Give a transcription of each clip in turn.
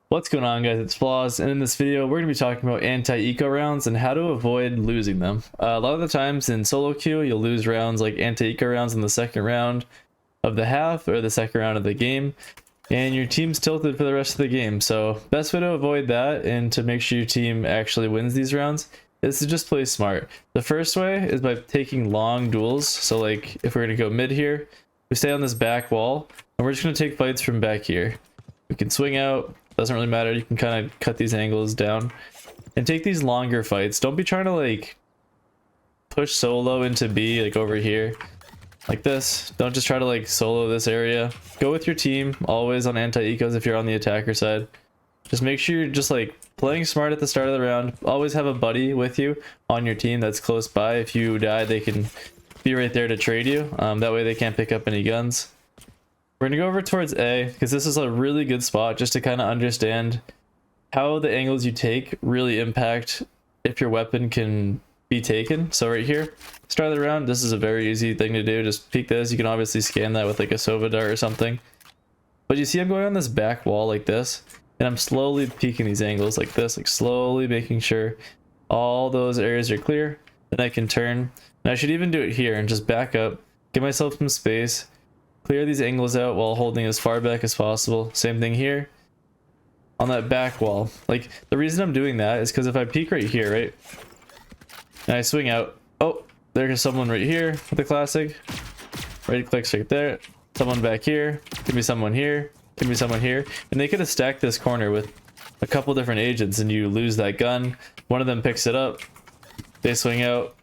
What's going on, guys? It's Flaws, and in this video we're going to be talking about anti-eco rounds and how to avoid losing them. A lot of the times in solo queue you'll lose rounds like anti-eco rounds in the second round of the half or the second round of the game, and your team's tilted for the rest of the game. So best way to avoid that and to make sure your team actually wins these rounds is to just play smart. The first way is by taking long duels. So like if we're going to go mid here, we stay on this back wall and we're just going to take fights from back here. We can swing out. Doesn't really matter. You can kind of cut these angles down and take these longer fights. Don't be trying to like push solo into B like over here like this. Don't just try to like solo this area. Go with your team always on anti-ecos if you're on the attacker side. Just make sure you're just like playing smart at the start of the round. Always have a buddy with you on your team that's close by. If you die, they can be right there to trade you. That way they can't pick up any guns. We're gonna go over towards A because this is a really good spot just to kind of understand how the angles you take really impact if your weapon can be taken. So right here, start of the round, this is a very easy thing to do. Just peek this. You can obviously scan that with like a Sova dart or something. But you see I'm going on this back wall like this, and I'm slowly peeking these angles like this, like slowly making sure all those areas are clear. Then I can turn, and I should even do it here and just back up, give myself some space, clear these angles out while holding as far back as possible. Same thing here on that back wall. Like the reason I'm doing that is because if I peek right here, right, and I swing out, oh, there's someone right here with the classic. Right clicks right there. Someone back here. Give me someone here. Give me someone here. And they could have stacked this corner with a couple different agents, and you lose that gun. One of them picks it up. They swing out.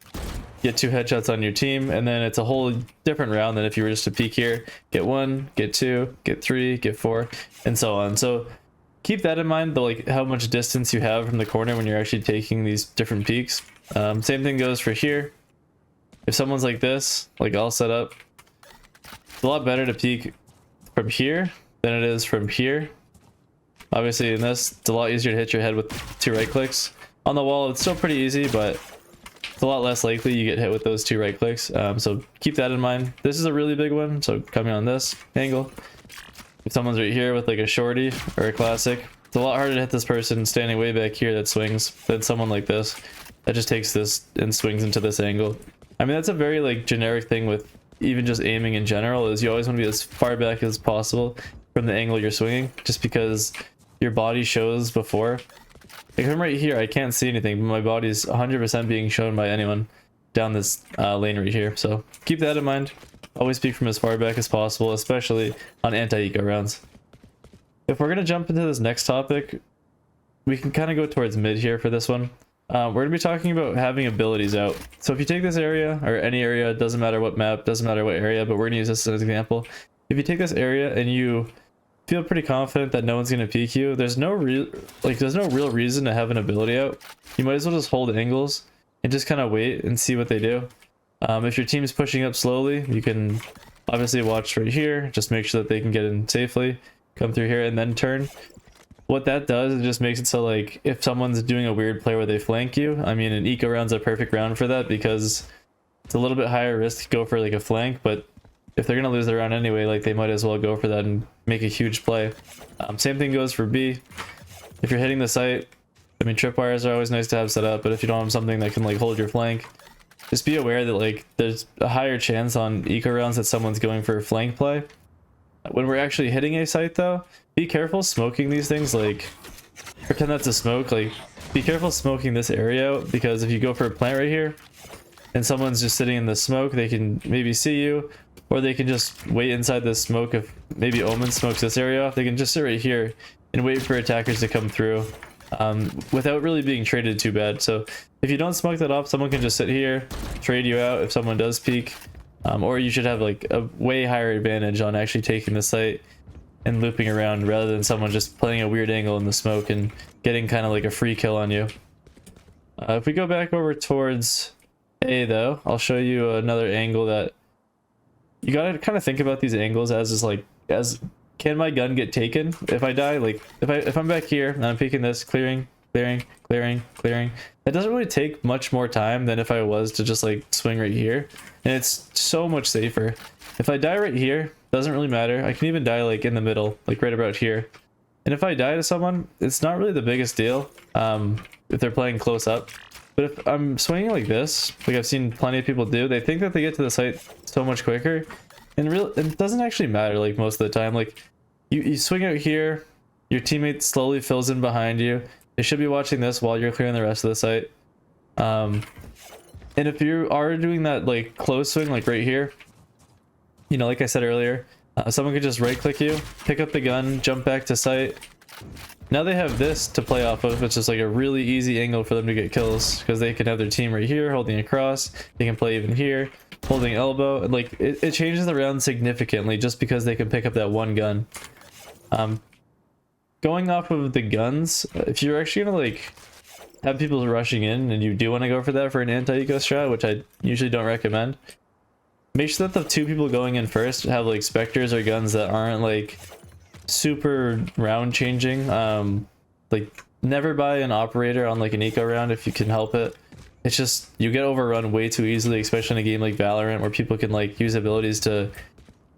Get 2 headshots on your team, and then it's a whole different round than if you were just to peek here, get 1, get 2, get 3, get 4, and so on. So keep that in mind, like how much distance you have from the corner when you're actually taking these different peaks. Same thing goes for here. If someone's like this, like all set up, it's a lot better to peek from here than it is from here. Obviously in this, it's a lot easier to hit your head with 2 right clicks. On the wall, it's still pretty easy, but it's a lot less likely you get hit with those 2 right clicks. So keep that in mind. This is a really big one. So coming on this angle, if someone's right here with like a shorty or a classic, it's a lot harder to hit this person standing way back here that swings than someone like this that just takes this and swings into this angle. I mean, that's a very like generic thing with even just aiming in general, is you always want to be as far back as possible from the angle you're swinging, just because your body shows before. Like if I'm right here, I can't see anything, but my body's 100% being shown by anyone down this lane right here. So keep that in mind. Always peek from as far back as possible, especially on anti-eco rounds. If we're going to jump into this next topic, we can kind of go towards mid here for this one. We're going to be talking about having abilities out. So if you take this area, or any area, it doesn't matter what map, doesn't matter what area, but we're going to use this as an example. If you take this area and you feel pretty confident that no one's going to peek you, there's no real reason to have an ability out. You might as well just hold angles and just kind of wait and see what they do. If your team's pushing up slowly, you can obviously watch right here, just make sure that they can get in safely, come through here and then turn. What that does, it just makes it so like if someone's doing a weird play where they flank you, I mean an eco round's a perfect round for that because it's a little bit higher risk to go for like a flank, but if they're going to lose the round anyway, like they might as well go for that and make a huge play. Same thing goes for B. If you're hitting the site, I mean tripwires are always nice to have set up, but if you don't have something that can like hold your flank, just be aware that like there's a higher chance on eco rounds that someone's going for a flank play. When we're actually hitting a site though, be careful smoking these things, like pretend that's a smoke, like be careful smoking this area out, because if you go for a plant right here and someone's just sitting in the smoke, they can maybe see you. Or they can just wait inside this smoke. If maybe Omen smokes this area off, they can just sit right here and wait for attackers to come through without really being traded too bad. So if you don't smoke that off, someone can just sit here, trade you out if someone does peek. Or you should have like a way higher advantage on actually taking the site and looping around rather than someone just playing a weird angle in the smoke and getting kind of like a free kill on you. If we go back over towards A though, I'll show you another angle that you gotta kind of think about these angles as can my gun get taken if I die? Like if I'm back here and I'm peeking this, clearing, that doesn't really take much more time than if I was to just like swing right here, and it's so much safer. If I die right here, doesn't really matter. I can even die like in the middle, like right about here. And if I die to someone, it's not really the biggest deal if they're playing close up. But if I'm swinging like this, like I've seen plenty of people do, they think that they get to the site so much quicker. And it doesn't actually matter, like, most of the time. Like, you swing out here, your teammate slowly fills in behind you. They should be watching this while you're clearing the rest of the site. And if you are doing that, like, close swing, like right here, you know, like I said earlier, someone could just right click you, pick up the gun, jump back to site. Now they have this to play off of, which is like a really easy angle for them to get kills, because they can have their team right here holding across. They can play even here holding elbow, and like it changes the round significantly just because they can pick up that one gun. Going off of the guns, if you're actually gonna like have people rushing in and you do want to go for that for an anti-eco strat, which I usually don't recommend, make sure that the two people going in first have like specters or guns that aren't like super round changing. Like, never buy an operator on like an eco round if you can help it. It's just, you get overrun way too easily, especially in a game like Valorant where people can like use abilities to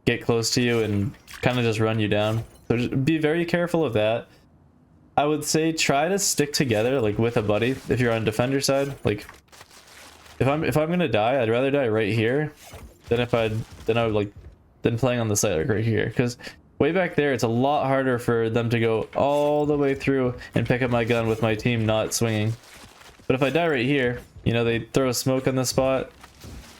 get close to you and kind of just run you down. So just be very careful of that. I would say try to stick together like with a buddy if you're on defender side. Like, if I'm gonna die, I'd rather die right here than than playing on the site like right here, because way back there it's a lot harder for them to go all the way through and pick up my gun with my team not swinging. But if I die right here, you know, they throw a smoke on the spot,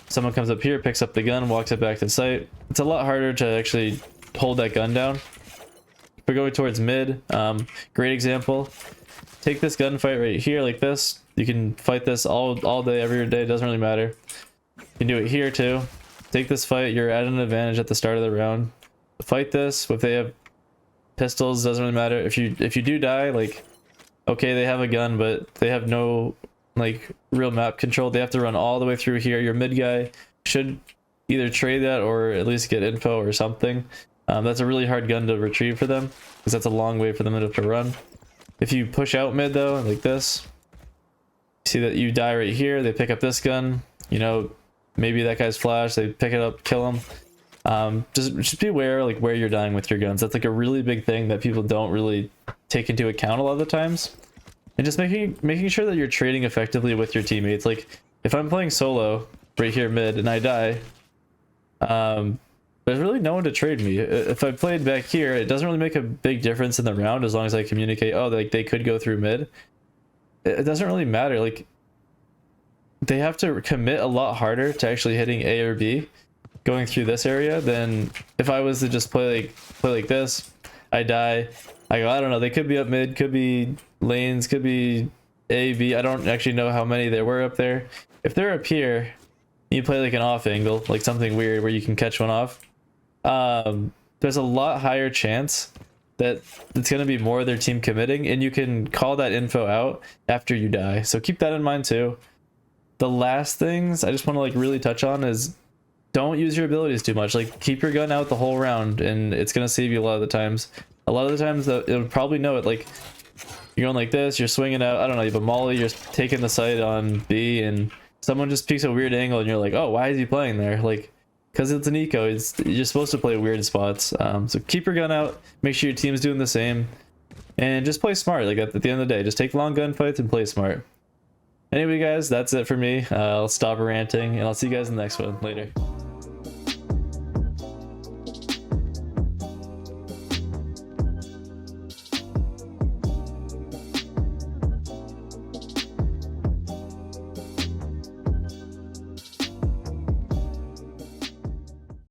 someone comes up here, picks up the gun, walks it back to site. It's a lot harder to actually hold that gun down. If we're going towards mid, great example. Take this gunfight right here like this. You can fight this all day, every day, it doesn't really matter. You can do it here too. Take this fight, you're at an advantage at the start of the round. Fight this, if they have pistols, doesn't really matter. If you do die, like, okay, they have a gun, but they have no like real map control. They have to run all the way through here. Your mid guy should either trade that or at least get info or something. That's a really hard gun to retrieve for them, because that's a long way for them to have to run. If you push out mid though, like this, see that you die right here, they pick up this gun, you know, maybe that guy's flash, they pick it up, kill him. Just be aware like where you're dying with your guns. That's like a really big thing that people don't really take into account a lot of the times. And just making sure that you're trading effectively with your teammates. Like, if I'm playing solo right here mid and I die, there's really no one to trade me. If I played back here, it doesn't really make a big difference in the round as long as I communicate, oh, like they could go through mid. It doesn't really matter. Like, they have to commit a lot harder to actually hitting A or B going through this area than if I was to just play like this. I die, I go, I don't know, they could be up mid, could be lanes, could be A, B. I don't actually know how many there were up there. If they're up here, you play like an off angle, like something weird where you can catch one off. There's a lot higher chance that it's going to be more of their team committing, and you can call that info out after you die. So keep that in mind too. The last things I just want to like really touch on is, don't use your abilities too much. Like, keep your gun out the whole round, and it's gonna save you a lot of the times. A lot of the times it'll probably know it. Like, you're going like this, you're swinging out, I don't know, you have a molly, you're taking the sight on B, and someone just peeks a weird angle, and you're like, oh, why is he playing there? Like, because it's an eco, you're supposed to play weird spots. So keep your gun out, make sure your team's doing the same, and just play smart. Like, at the end of the day, just take long gunfights and play smart. Anyway, guys, that's it for me. I'll stop ranting, and I'll see you guys in the next one. Later.